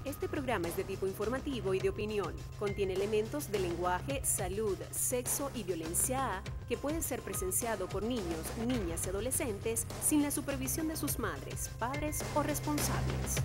Este programa es de tipo informativo y de opinión. Contiene elementos de lenguaje, salud, sexo y violencia A que puede ser presenciado por niños, niñas y adolescentes sin la supervisión de sus madres, padres o responsables.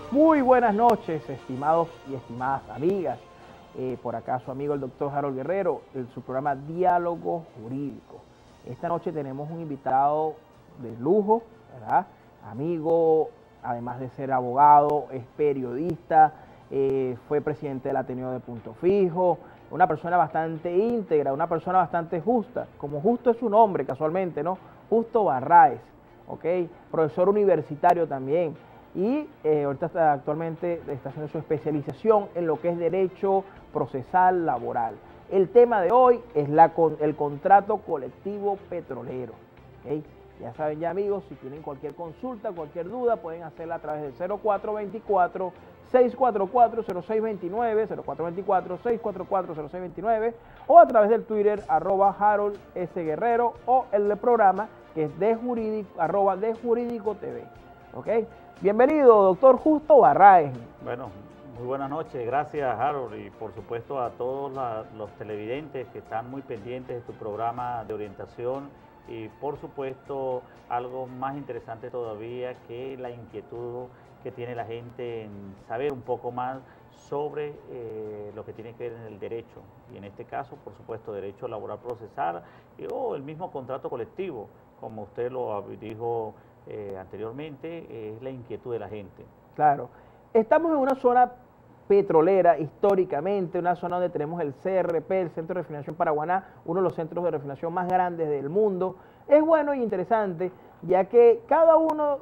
Muy buenas noches, estimados y estimadas amigas. Por acá su amigo el doctor Harold Guerrero, en su programa Diálogo Jurídico. Esta noche tenemos un invitado de lujo, ¿verdad? Amigo, además de ser abogado, es periodista, fue presidente del Ateneo de Punto Fijo, una persona bastante íntegra, una persona bastante justa, como justo es su nombre casualmente, ¿no? Justo Barraez, ¿ok? Profesor universitario también. Y ahorita actualmente está haciendo su especialización en lo que es derecho procesal laboral. El tema de hoy es el contrato colectivo petrolero. ¿Okay? Ya saben ya amigos, si tienen cualquier consulta, cualquier duda, pueden hacerla a través del 0424-644-0629, 0424-644-0629, o a través del Twitter, @Harold S. Guerrero, o el programa que es @DeJurídico TV. ¿Ok? Bienvenido, doctor Justo Barraez. Bueno, muy buenas noches, gracias Harold y por supuesto a todos los televidentes que están muy pendientes de tu programa de orientación y por supuesto algo más interesante todavía que la inquietud que tiene la gente en saber un poco más sobre lo que tiene que ver en el derecho y en este caso por supuesto derecho laboral procesal o el mismo contrato colectivo, como usted lo dijo anteriormente, es la inquietud de la gente. Claro. Estamos en una zona petrolera históricamente, una zona donde tenemos el CRP, el Centro de Refinación Paraguaná, uno de los centros de refinación más grandes del mundo. Es bueno y interesante, ya que cada uno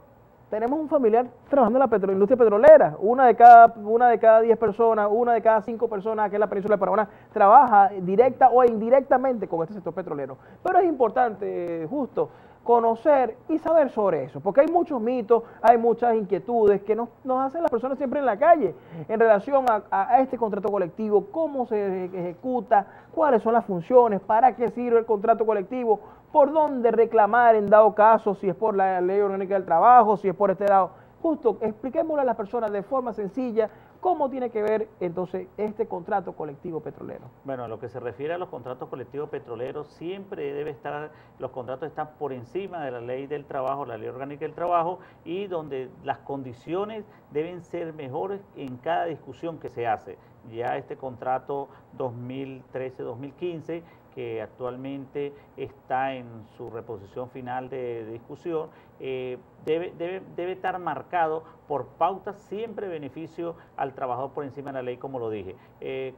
tenemos un familiar trabajando en la industria petrolera. Una de cada 10 personas, una de cada 5 personas aquí en la península de Paraguaná trabaja directa o indirectamente con este sector petrolero. Pero es importante, justo, conocer y saber sobre eso, porque hay muchos mitos, hay muchas inquietudes que nos hacen las personas siempre en la calle en relación a este contrato colectivo, cómo se ejecuta, cuáles son las funciones, para qué sirve el contrato colectivo, por dónde reclamar en dado caso, si es por la ley orgánica del trabajo, si es por este lado. Justo, expliquémosle a las personas de forma sencilla cómo tiene que ver entonces este contrato colectivo petrolero. Bueno, a lo que se refiere a los contratos colectivos petroleros, siempre debe estar, los contratos están por encima de la ley del trabajo, la ley orgánica del trabajo, y donde las condiciones deben ser mejores en cada discusión que se hace. Ya este contrato 2013-2015, que actualmente está en su reposición final de discusión, debe estar marcado por pautas siempre beneficio al trabajador por encima de la ley, como lo dije.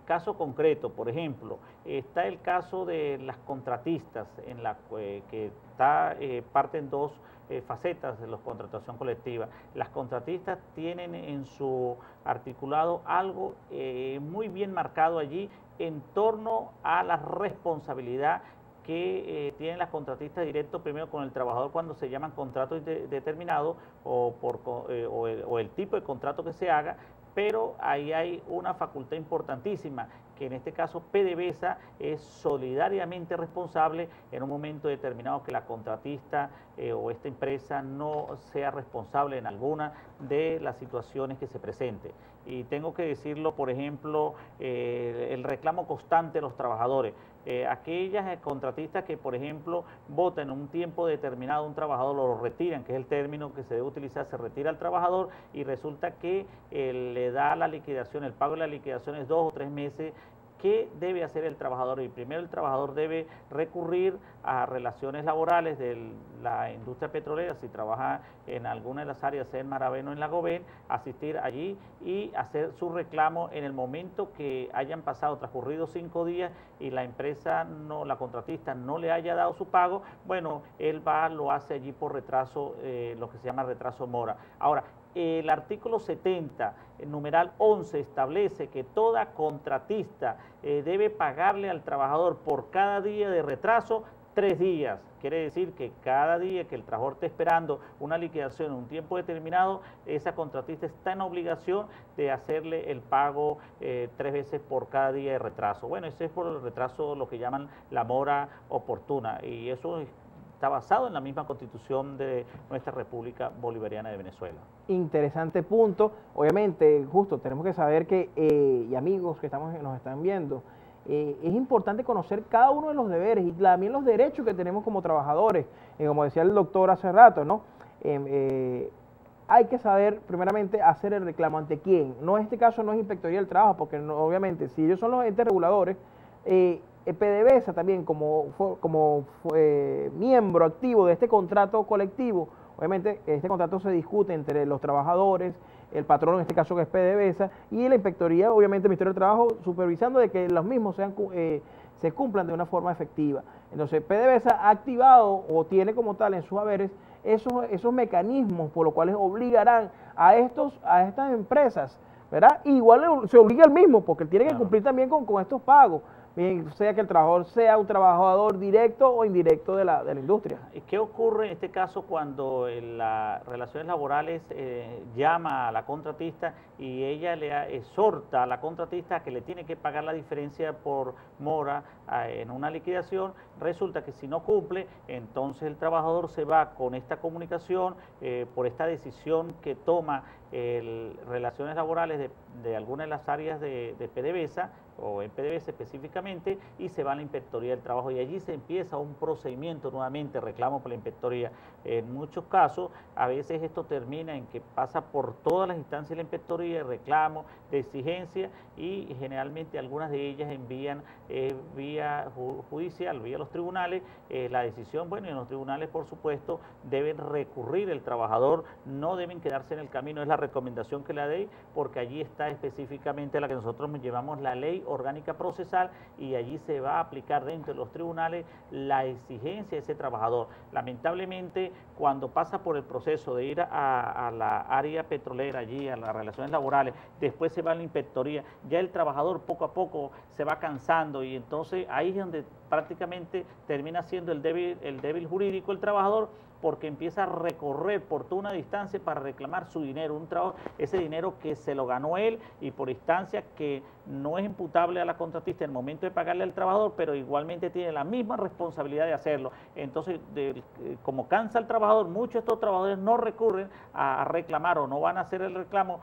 Caso concreto, por ejemplo, está el caso de las contratistas, en la que parten dos facetas de la contratación colectiva. Las contratistas tienen en su articulado algo muy bien marcado allí en torno a la responsabilidad que tienen las contratistas directos primero con el trabajador cuando se llaman contratos determinados o el tipo de contrato que se haga, pero ahí hay una facultad importantísima que en este caso PDVSA es solidariamente responsable en un momento determinado que la contratista o esta empresa no sea responsable en alguna de las situaciones que se presenten. Y tengo que decirlo, por ejemplo, el reclamo constante de los trabajadores. Aquellas contratistas que, por ejemplo, votan en un tiempo determinado un trabajador, lo retiran, que es el término que se debe utilizar, se retira al trabajador y resulta que le da la liquidación, el pago de la liquidación es 2 o 3 meses ¿qué debe hacer el trabajador? Y primero el trabajador debe recurrir a relaciones laborales de la industria petrolera, si trabaja en alguna de las áreas, sea en Maraveno o en Lagobén, asistir allí y hacer su reclamo en el momento que hayan pasado, transcurridos 5 días y la empresa, la contratista no le haya dado su pago, bueno, él lo hace allí por retraso, lo que se llama retraso mora. Ahora, el artículo 70, el numeral 11, establece que toda contratista debe pagarle al trabajador por cada día de retraso 3 días. Quiere decir que cada día que el trabajador esté esperando una liquidación en un tiempo determinado, esa contratista está en obligación de hacerle el pago 3 veces por cada día de retraso. Bueno, ese es por el retraso, lo que llaman la mora oportuna, y eso está basado en la misma Constitución de nuestra República Bolivariana de Venezuela. Interesante punto. Obviamente, justo tenemos que saber que, y amigos que nos están viendo, es importante conocer cada uno de los deberes y también los derechos que tenemos como trabajadores. Como decía el doctor hace rato, ¿no? Hay que saber primeramente hacer el reclamo ante quién. No, en este caso no es Inspectoría del Trabajo, porque no, obviamente si ellos son los entes reguladores, PDVSA también como miembro activo de este contrato colectivo, obviamente este contrato se discute entre los trabajadores, el patrón en este caso que es PDVSA, y la Inspectoría, obviamente el Ministerio del Trabajo, supervisando de que los mismos se cumplan de una forma efectiva. Entonces PDVSA ha activado o tiene como tal en sus haberes esos mecanismos por los cuales obligarán a estas empresas, ¿verdad? Igual se obliga al mismo, porque él tiene que cumplir también con estos pagos, bien sea que el trabajador sea un trabajador directo o indirecto de la industria. ¿Y qué ocurre en este caso cuando las relaciones laborales llama a la contratista y ella le exhorta a la contratista a que le tiene que pagar la diferencia por mora en una liquidación? Resulta que si no cumple, entonces el trabajador se va con esta comunicación por esta decisión que toma relaciones laborales de algunas de las áreas de PDVSA, o en PDVSA específicamente, y se va a la Inspectoría del Trabajo y allí se empieza un procedimiento nuevamente, reclamo por la Inspectoría. En muchos casos, a veces esto termina en que pasa por todas las instancias de la Inspectoría, de reclamo, de exigencia, y generalmente algunas de ellas envían vía judicial, vía los tribunales, la decisión. Bueno, y en los tribunales, por supuesto, deben recurrir el trabajador, no deben quedarse en el camino, es la recomendación que la ley, porque allí está específicamente la que nosotros llevamos la ley orgánica procesal, y allí se va a aplicar dentro de los tribunales la exigencia de ese trabajador. Lamentablemente, cuando pasa por el proceso de ir a la área petrolera, allí a las relaciones laborales, después se va a la Inspectoría, ya el trabajador poco a poco se va cansando, y entonces ahí es donde prácticamente termina siendo el débil jurídico el trabajador, porque empieza a recorrer por toda una distancia para reclamar su dinero, ese dinero que se lo ganó él, y por instancia que no es imputable a la contratista en el momento de pagarle al trabajador, pero igualmente tiene la misma responsabilidad de hacerlo. Entonces, como cansa el trabajador, muchos de estos trabajadores no recurren a reclamar o no van a hacer el reclamo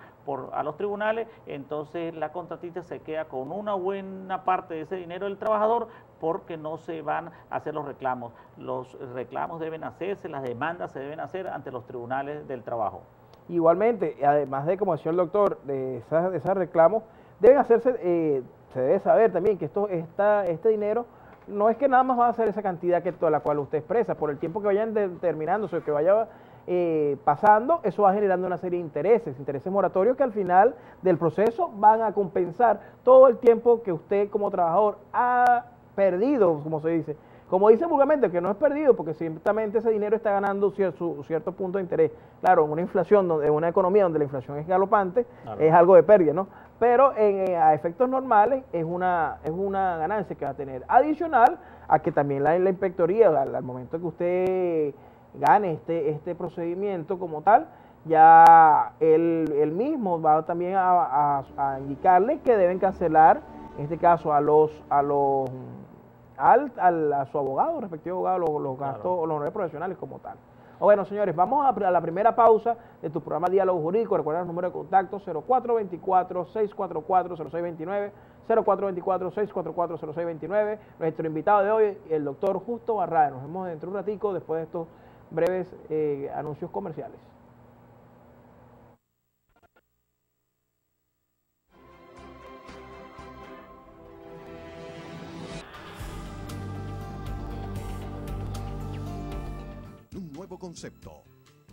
a los tribunales, entonces la contratista se queda con una buena parte de ese dinero del trabajador, porque no se van a hacer los reclamos. Los reclamos deben hacerse, las demandas se deben hacer ante los tribunales del trabajo. Igualmente, además de, como decía el doctor, de esos reclamos, deben hacerse, se debe saber también que este dinero no es que nada más va a ser esa cantidad toda la cual usted expresa, por el tiempo que vayan determinándose o que vaya pasando, eso va generando una serie de intereses moratorios que al final del proceso van a compensar todo el tiempo que usted como trabajador ha perdido, como se dice. Como dice vulgarmente, que no es perdido, porque ciertamente ese dinero está ganando cierto punto de interés. Claro, en una inflación, en una economía donde la inflación es galopante, claro, es algo de pérdida, ¿no? Pero a efectos normales es una ganancia que va a tener. Adicional a que también la Inspectoría, al momento que usted gane este procedimiento como tal, ya él mismo va también a indicarle que deben cancelar, en este caso a su abogado, respectivo abogado, los gastos, claro, o los honorarios profesionales como tal. Bueno, señores, vamos a la primera pausa de tu programa Diálogo Jurídico. Recuerda el número de contacto 0424-644-0629, 0424-644-0629. Nuestro invitado de hoy, el doctor Justo Barraez. Nos vemos dentro de un ratico después de estos breves anuncios comerciales. concepto.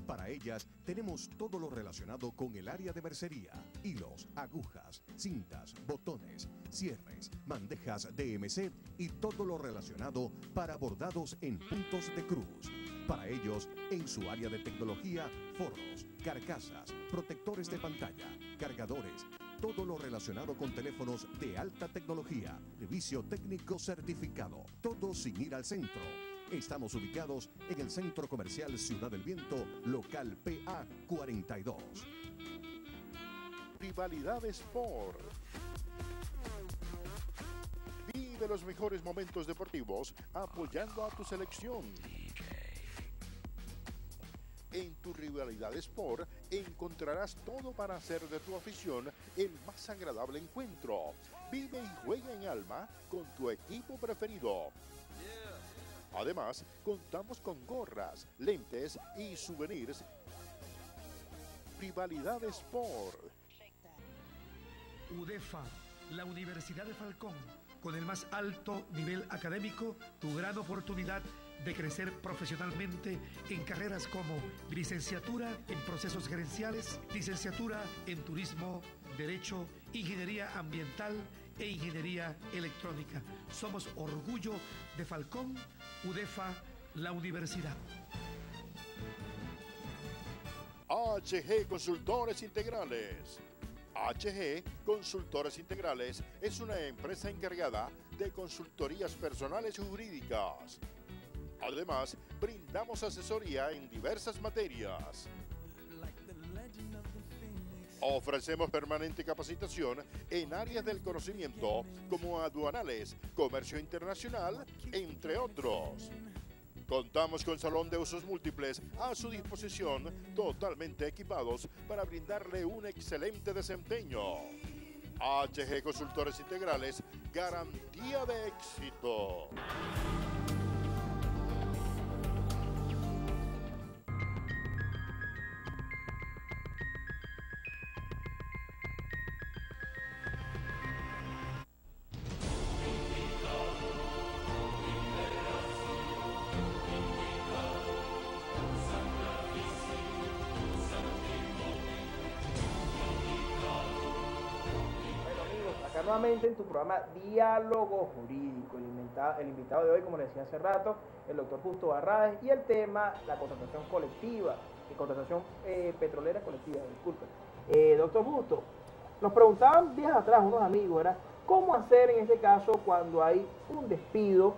Para ellas tenemos todo lo relacionado con el área de mercería, hilos, agujas, cintas, botones, cierres, bandejas DMC y todo lo relacionado para bordados en puntos de cruz. Para ellos, en su área de tecnología, forros, carcasas, protectores de pantalla, cargadores, todo lo relacionado con teléfonos de alta tecnología, servicio técnico certificado, todo sin ir al centro. Estamos ubicados en el Centro Comercial Ciudad del Viento, local PA 42. Rivalidad Sport. Vive los mejores momentos deportivos apoyando a tu selección. En tu Rivalidad Sport encontrarás todo para hacer de tu afición el más agradable encuentro. Vive y juega en alma con tu equipo preferido. Además, contamos con gorras, lentes y souvenirs. Rivalidad Sport. UDEFA, la Universidad de Falcón, con el más alto nivel académico, tu gran oportunidad de crecer profesionalmente en carreras como licenciatura en procesos gerenciales, licenciatura en turismo, derecho, ingeniería ambiental e ingeniería electrónica. Somos orgullo de Falcón, UDEFA, la universidad. HG Consultores Integrales. HG Consultores Integrales es una empresa encargada de consultorías personales y jurídicas. Además, brindamos asesoría en diversas materias. Ofrecemos permanente capacitación en áreas del conocimiento como aduanales, comercio internacional, entre otros. Contamos con salón de usos múltiples a su disposición, totalmente equipados para brindarle un excelente desempeño. HG Consultores Integrales, garantía de éxito. Nuevamente en tu programa Diálogo Jurídico, el invitado de hoy, como les decía hace rato, el doctor Justo Barrades, y el tema, la contratación colectiva, contratación petrolera colectiva, disculpen. Doctor Justo, nos preguntaban días atrás unos amigos, ¿verdad? ¿Cómo hacer en este caso cuando hay un despido?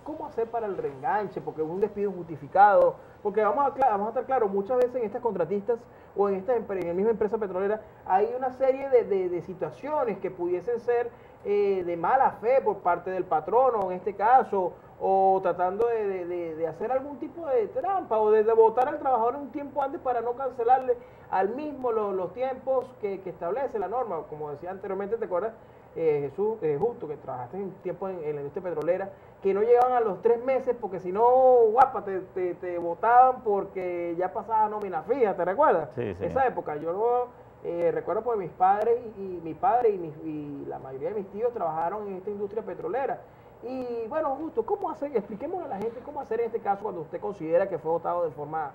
¿Cómo hacer para el reenganche? Porque un despido injustificado, porque vamos a estar claros, muchas veces en estas contratistas o en la misma empresa petrolera hay una serie de situaciones que pudiesen ser de mala fe por parte del patrono en este caso, o tratando de hacer algún tipo de trampa o de votar al trabajador un tiempo antes para no cancelarle al mismo los tiempos que establece la norma. Como decía anteriormente, ¿te acuerdas? Jesús, justo que trabajaste un tiempo en la industria petrolera, que no llegaban a los 3 meses porque si no, guapa, te votaban porque ya pasaba nómina fija, ¿te recuerdas? Sí, sí. Esa época, yo recuerdo porque mis padres y mi padre y la mayoría de mis tíos trabajaron en esta industria petrolera. Y bueno, Justo, ¿cómo hacer? Expliquémosle a la gente cómo hacer en este caso cuando usted considera que fue votado de forma...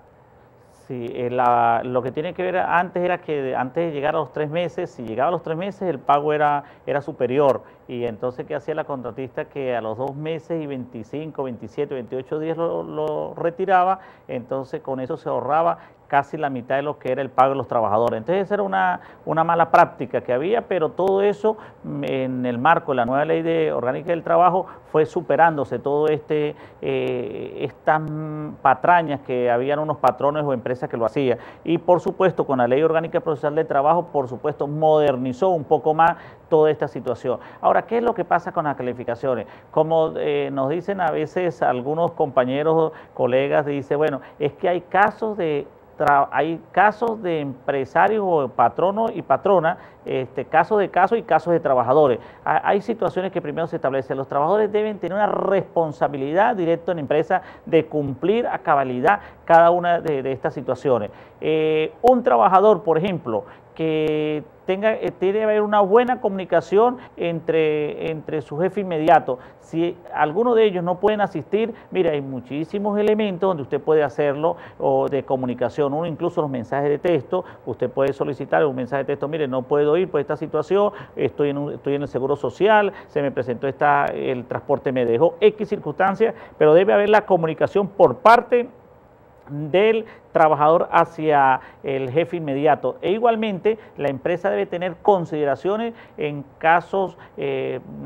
Sí, lo que tiene que ver antes era que antes de llegar a los 3 meses, si llegaba a los 3 meses el pago era superior, y entonces ¿qué hacía la contratista? Que a los 2 meses y 25, 27, 28 días lo retiraba, entonces con eso se ahorraba casi la mitad de lo que era el pago de los trabajadores. Entonces esa era una mala práctica que había, pero todo eso en el marco de la nueva ley orgánica del trabajo fue superándose todo estas patrañas que habían unos patrones o empresas que lo hacían. Y por supuesto con la ley orgánica procesal del trabajo, por supuesto modernizó un poco más toda esta situación. Ahora, ¿qué es lo que pasa con las calificaciones? Como nos dicen a veces algunos compañeros, colegas, dicen, bueno, es que hay casos de empresarios o patronos y patronas, casos y casos de trabajadores. Hay situaciones que primero se establecen. Los trabajadores deben tener una responsabilidad directa en la empresa de cumplir a cabalidad cada una de estas situaciones. Un trabajador, por ejemplo, que tiene que haber una buena comunicación entre su jefe inmediato. Si alguno de ellos no pueden asistir, mira, hay muchísimos elementos donde usted puede hacerlo o de comunicación. Uno, incluso los mensajes de texto, usted puede solicitar un mensaje de texto, mire, no puedo ir por esta situación, estoy en el Seguro Social, se me presentó el transporte me dejó X circunstancias, pero debe haber la comunicación por parte del trabajador hacia el jefe inmediato. E igualmente la empresa debe tener consideraciones en casos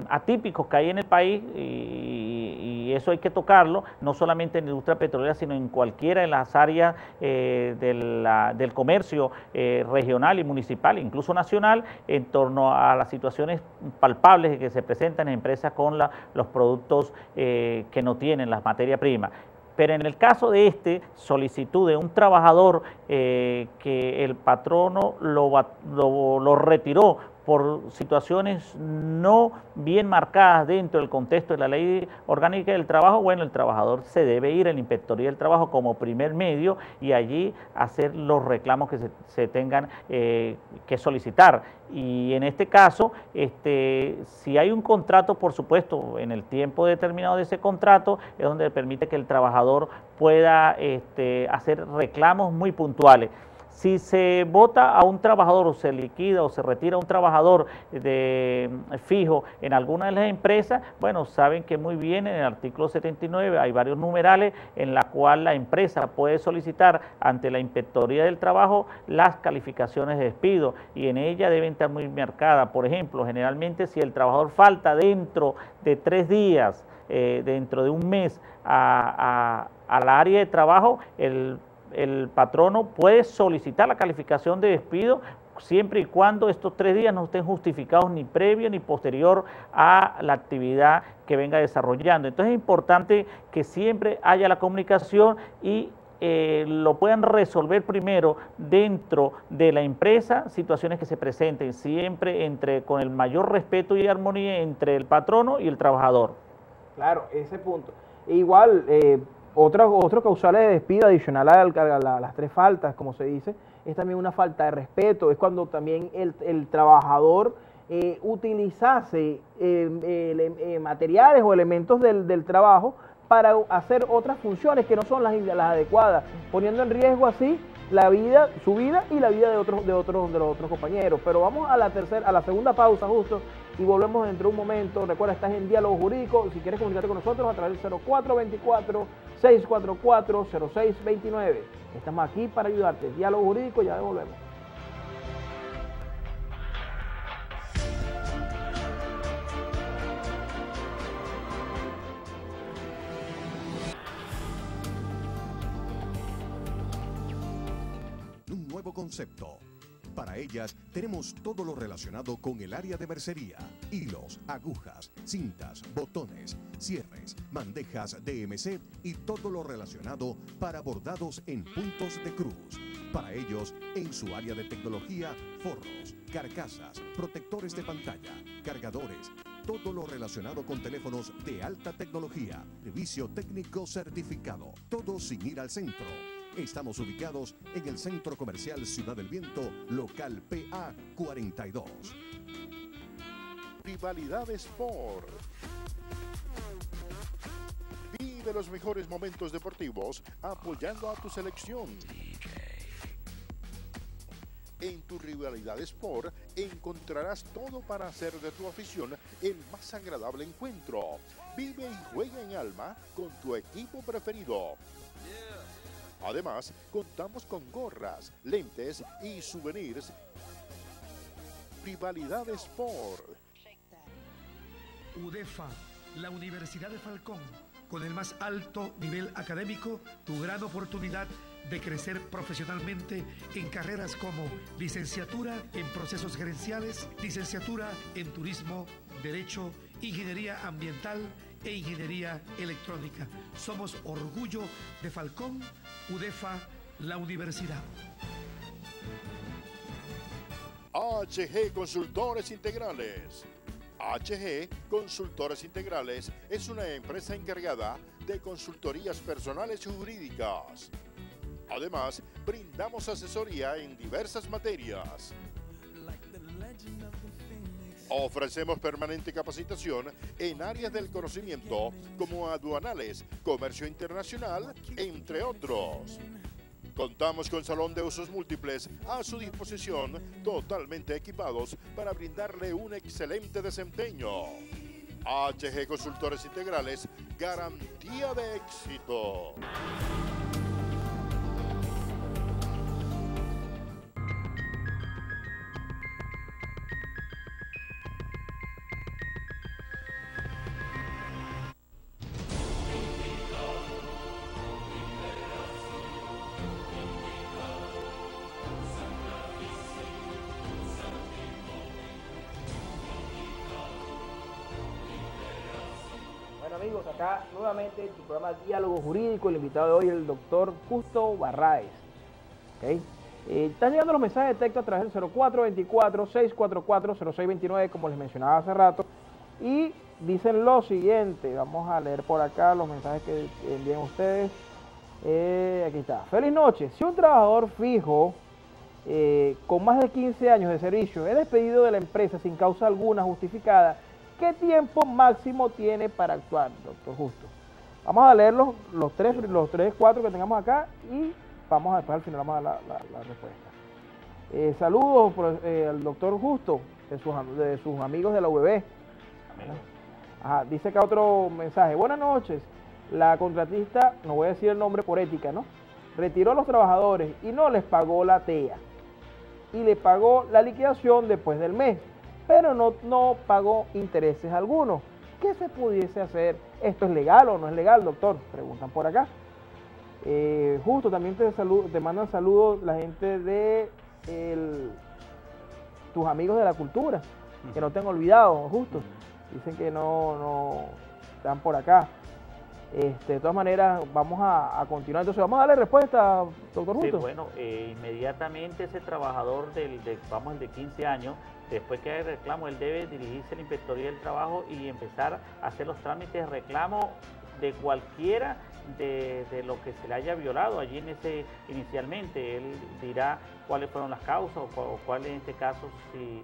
atípicos que hay en el país y eso hay que tocarlo, no solamente en la industria petrolera, sino en cualquiera de las áreas del comercio regional y municipal, incluso nacional, en torno a las situaciones palpables que se presentan en empresas con los productos que no tienen las materias primas. Pero en el caso de solicitud de un trabajador que el patrono lo retiró por situaciones no bien marcadas dentro del contexto de la ley orgánica del trabajo, bueno, el trabajador se debe ir a la Inspectoría del Trabajo como primer medio y allí hacer los reclamos que se tengan que solicitar. Y en este caso, si hay un contrato, por supuesto, en el tiempo determinado de ese contrato, es donde permite que el trabajador pueda hacer reclamos muy puntuales. Si se vota a un trabajador o se liquida o se retira a un trabajador fijo en alguna de las empresas, bueno, saben que muy bien en el artículo 79 hay varios numerales en la cual la empresa puede solicitar ante la Inspectoría del Trabajo las calificaciones de despido y en ella deben estar muy marcadas. Por ejemplo, generalmente si el trabajador falta dentro de 3 días, dentro de un mes a la área de trabajo, el patrono puede solicitar la calificación de despido siempre y cuando estos 3 días no estén justificados ni previo ni posterior a la actividad que venga desarrollando. Entonces es importante que siempre haya la comunicación y lo puedan resolver primero dentro de la empresa, situaciones que se presenten siempre con el mayor respeto y armonía entre el patrono y el trabajador. Claro, ese punto. Igual, otro causal de despido adicional a las 3 faltas, como se dice, es también una falta de respeto. Es cuando también el trabajador utilizase materiales o elementos del trabajo para hacer otras funciones que no son las adecuadas, poniendo en riesgo así su vida y la vida de los otros compañeros. Pero vamos a la segunda pausa justo y volvemos dentro de un momento. Recuerda, estás en Diálogo Jurídico. Si quieres comunicarte con nosotros a través del 0424-644-0629. Estamos aquí para ayudarte. Diálogo Jurídico, ya volvemos. Un nuevo concepto. Para ellas tenemos todo lo relacionado con el área de mercería, hilos, agujas, cintas, botones, cierres, bandejas DMC y todo lo relacionado para bordados en puntos de cruz. Para ellos, en su área de tecnología, forros, carcasas, protectores de pantalla, cargadores, todo lo relacionado con teléfonos de alta tecnología, servicio técnico certificado, todo sin ir al centro. Estamos ubicados en el Centro Comercial Ciudad del Viento, local PA 42. Rivalidad Sport. Vive los mejores momentos deportivos apoyando a tu selección. En tu Rivalidad Sport encontrarás todo para hacer de tu afición el más agradable encuentro. Vive y juega en alma con tu equipo preferido. Además, contamos con gorras, lentes y souvenirs. Rivalidad Sport. UDEFA, la Universidad de Falcón, con el más alto nivel académico, tu gran oportunidad de crecer profesionalmente en carreras como licenciatura en procesos gerenciales, licenciatura en turismo, derecho, ingeniería ambiental e ingeniería electrónica. Somos orgullo de Falcón. UDEFA, la universidad. HG Consultores Integrales. HG Consultores Integrales es una empresa encargada de consultorías personales y jurídicas. Además, brindamos asesoría en diversas materias. Ofrecemos permanente capacitación en áreas del conocimiento como aduanales, comercio internacional, entre otros. Contamos con salón de usos múltiples a su disposición, totalmente equipados para brindarle un excelente desempeño. HG Consultores Integrales, garantía de éxito. Amigos, acá nuevamente en tu programa Diálogo Jurídico, el invitado de hoy es el doctor Justo Barraez. ¿Okay? Están llegando los mensajes de texto a través del 0424-644-0629, como les mencionaba hace rato, y dicen lo siguiente. Vamos a leer por acá los mensajes que envían ustedes. Aquí está. Feliz noche. Si un trabajador fijo con más de 15 años de servicio es despedido de la empresa sin causa alguna justificada, ¿qué tiempo máximo tiene para actuar, doctor Justo? Vamos a leer los tres, cuatro que tengamos acá y vamos a después al final vamos a dar la respuesta. Saludos al doctor Justo, de sus amigos de la UBB. Ajá, dice acá otro mensaje. Buenas noches. La contratista, no voy a decir el nombre por ética, ¿no? Retiró a los trabajadores y no les pagó la TEA. Y le pagó la liquidación después del mes, pero no pagó intereses algunos. ¿Qué se pudiese hacer? ¿Esto es legal o no es legal, doctor? Preguntan por acá. Justo, también te mandan saludos la gente de tus amigos de la cultura, que no te han olvidado, Justo. Dicen que no están por acá. De todas maneras, vamos a continuar. Entonces, vamos a darle respuesta, doctor Justo. Sí, bueno, inmediatamente ese trabajador el de 15 años, después que hay reclamo, él debe dirigirse a la Inspectoría del Trabajo y empezar a hacer los trámites de reclamo de cualquiera de lo que se le haya violado allí inicialmente. Él dirá cuáles fueron las causas o cuál en este caso, si,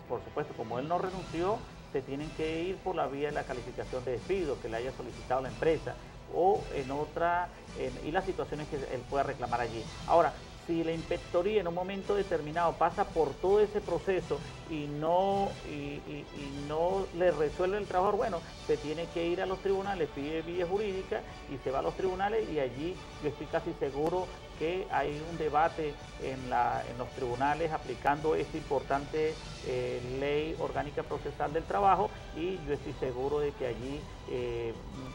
por supuesto, como él no renunció, se tienen que ir por la vía de la calificación de despido que le haya solicitado la empresa o en otra, y las situaciones que él pueda reclamar allí. Ahora, si la inspectoría en un momento determinado pasa por todo ese proceso y no le resuelve el trabajador, bueno, se tiene que ir a los tribunales, pide vía jurídica y se va a los tribunales, y allí yo estoy casi seguro que hay un debate en los tribunales aplicando esta importante ley orgánica procesal del trabajo, y yo estoy seguro de que allí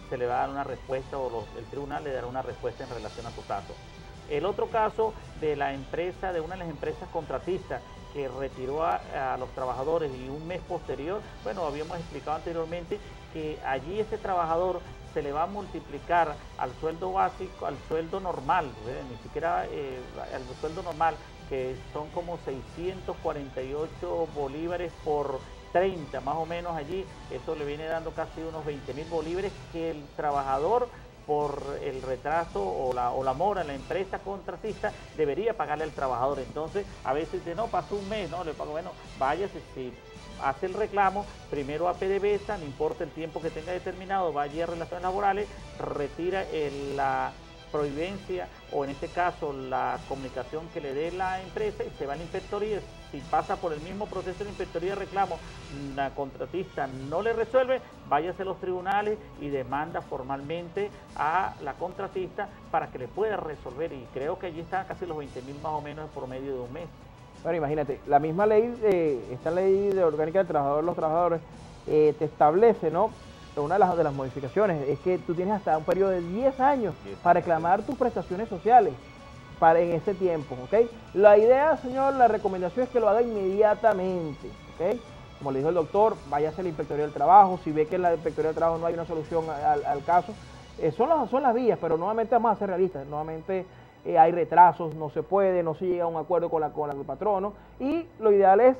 se le va a dar una respuesta, o el tribunal le dará una respuesta en relación a su caso. El otro caso de una de las empresas contratistas que retiró a los trabajadores y un mes posterior, bueno, habíamos explicado anteriormente que allí ese trabajador se le va a multiplicar al sueldo básico, al sueldo normal, ni siquiera al sueldo normal, que son como 648 bolívares por 30, más o menos allí. Eso le viene dando casi unos 20.000 bolívares que el trabajador, por el retraso o la mora en la empresa contratista, debería pagarle al trabajador. Entonces, a veces dice, no, pasó un mes, no, le pago, bueno, váyase, si hace el reclamo, primero a PDVSA, no importa el tiempo que tenga determinado, vaya a Relaciones Laborales, retira la prohibincia, o en este caso la comunicación que le dé la empresa, y se va a la inspectoría. Si pasa por el mismo proceso de inspectoría de reclamo, la contratista no le resuelve, váyase a los tribunales y demanda formalmente a la contratista para que le pueda resolver, y creo que allí están casi los 20.000 más o menos por medio de un mes. Bueno, imagínate, la misma ley, esta ley de orgánica del trabajador, los trabajadores, te establece, ¿no? Una de las modificaciones es que tú tienes hasta un periodo de 10 años para reclamar tus prestaciones sociales en ese tiempo, ¿ok? La idea, señor, la recomendación es que lo haga inmediatamente, ¿ok? Como le dijo el doctor, váyase a la Inspectoría del Trabajo. Si ve que en la Inspectoría del Trabajo no hay una solución al caso, son las vías, pero nuevamente vamos a ser realistas. Nuevamente hay retrasos, no se llega a un acuerdo con el patrono, y lo ideal es,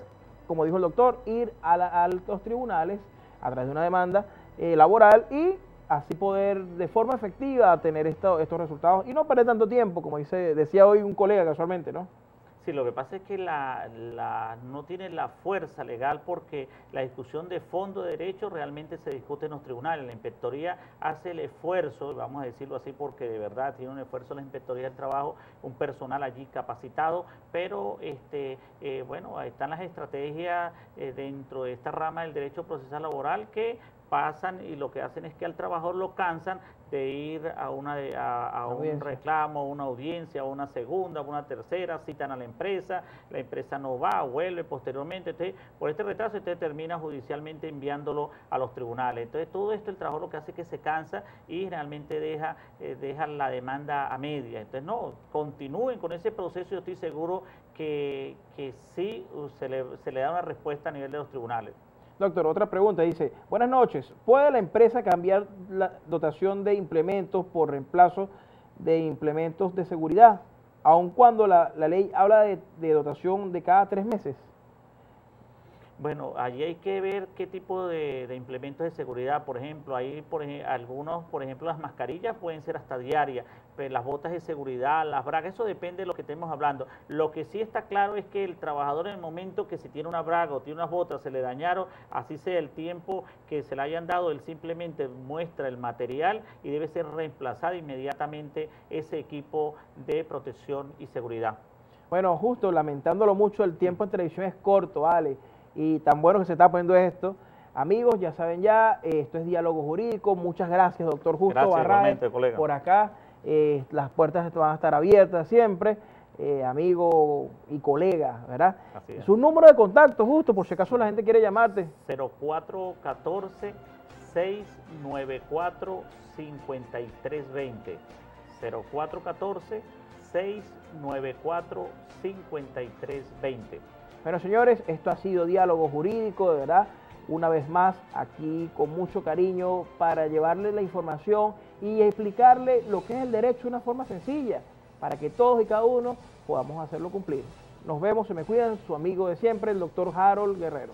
como dijo el doctor, ir a los tribunales a través de una demanda laboral, y así poder de forma efectiva tener estos resultados y no perder tanto tiempo, como decía hoy un colega casualmente, ¿no? Sí, lo que pasa es que no tiene la fuerza legal porque la discusión de fondo de derecho realmente se discute en los tribunales. La inspectoría hace el esfuerzo, vamos a decirlo así porque de verdad tiene un esfuerzo la inspectoría del trabajo, un personal allí capacitado, pero bueno, están las estrategias dentro de esta rama del derecho procesal laboral que pasan y lo que hacen es que al trabajador lo cansan de ir a un reclamo, a una audiencia, a una segunda, a una tercera, citan a la empresa no va, vuelve posteriormente, entonces por este retraso usted termina judicialmente enviándolo a los tribunales. Entonces todo esto el trabajador lo que hace es que se cansa y realmente deja la demanda a media. Entonces no, continúen con ese proceso y yo estoy seguro que sí se le da una respuesta a nivel de los tribunales. Doctor, otra pregunta, dice, buenas noches, ¿puede la empresa cambiar la dotación de implementos por reemplazo de implementos de seguridad, aun cuando la ley habla de dotación de cada 3 meses? Bueno, allí hay que ver qué tipo de implementos de seguridad, por ejemplo, algunos, por ejemplo, las mascarillas pueden ser hasta diarias, pero las botas de seguridad, las bragas, eso depende de lo que estemos hablando. Lo que sí está claro es que el trabajador en el momento que si tiene una braga o tiene unas botas, se le dañaron, así sea el tiempo que se le hayan dado, él simplemente muestra el material y debe ser reemplazado inmediatamente ese equipo de protección y seguridad. Bueno, justo, lamentándolo mucho, el tiempo en televisión es corto, ¿vale? Y tan bueno que se está poniendo esto. Amigos, ya saben esto es Diálogo Jurídico. Muchas gracias, doctor Justo Barraez, por acá. Las puertas van a estar abiertas siempre, amigo y colega, ¿verdad? Así es. Su número de contacto, Justo, por si acaso la gente quiere llamarte. 0414-694-5320. 0414-694-5320. Bueno, señores, esto ha sido Diálogo Jurídico, de verdad, una vez más, aquí con mucho cariño para llevarle la información y explicarle lo que es el derecho de una forma sencilla, para que todos y cada uno podamos hacerlo cumplir. Nos vemos, se me cuidan, su amigo de siempre, el doctor Harold Guerrero.